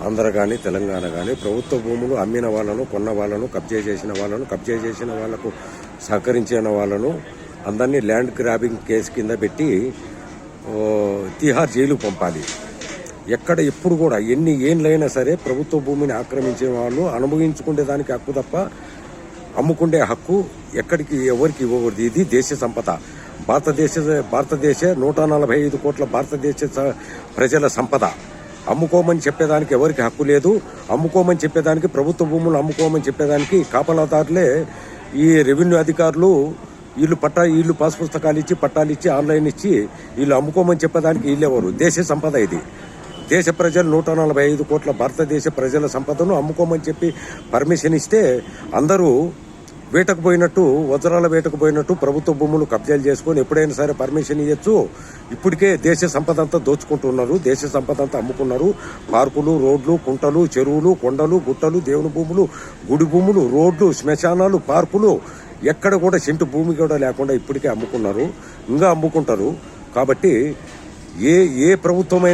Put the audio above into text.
ఆంధ్ర కానీ తెలంగాణ కానీ ప్రభుత్వ భూములు అమ్మిన వాళ్ళను, కొన్న వాళ్ళను, కబ్జా చేసిన వాళ్లకు సహకరించిన వాళ్ళను అందరినీ ల్యాండ్ గ్రాబింగ్ కేసు కింద పెట్టి తిహార్ జైలు పంపాలి. ఎక్కడ ఎప్పుడు కూడా ఎన్ని ఏళ్ళైనా సరే ప్రభుత్వ భూమిని ఆక్రమించిన వాళ్ళు అనుభవించుకునే దానికి హక్కు తప్ప అమ్ముకుండే హక్కు ఎక్కడికి ఎవరికి ఇవ్వకూడదు. ఇది దేశ సంపద. భారతదేశ 145 కోట్ల భారతదేశ ప్రజల సంపద. అమ్ముకోమని చెప్పేదానికి ఎవరికి హక్కు లేదు. అమ్ముకోమని చెప్పేదానికి, ప్రభుత్వ భూములు అమ్ముకోమని చెప్పేదానికి కాపలాదారులే ఈ రెవెన్యూ అధికారులు. వీళ్ళు పాస్ పుస్తకాలు ఇచ్చి, పట్టాలు ఇచ్చి, ఆన్లైన్ ఇచ్చి వీళ్ళు అమ్ముకోమని చెప్పేదానికి వీళ్ళెవరు? దేశ సంపద ఇది. దేశ ప్రజలు 145 కోట్ల భారతదేశ ప్రజల సంపదను అమ్ముకోమని చెప్పి పర్మిషన్ ఇస్తే అందరూ వేటకు పోయినట్టు, వజ్రాల వేటకు పోయినట్టు ప్రభుత్వ భూములు కబ్జాలు చేసుకొని ఎప్పుడైనా సరే పర్మిషన్ ఇవ్వచ్చు. ఇప్పటికే దేశ సంపద అంతా దోచుకుంటున్నారు, దేశ సంపద అంతా అమ్ముకున్నారు. పార్కులు, రోడ్లు, కుంటలు, చెరువులు, కొండలు, గుట్టలు, దేవుని భూములు, గుడి భూములు, రోడ్లు, శ్మశానాలు, పార్కులు, ఎక్కడ కూడా సెంటు భూమి కూడా లేకుండా ఇప్పటికే అమ్ముకున్నారు, ఇంకా అమ్ముకుంటారు. కాబట్టి ఏ ప్రభుత్వమైన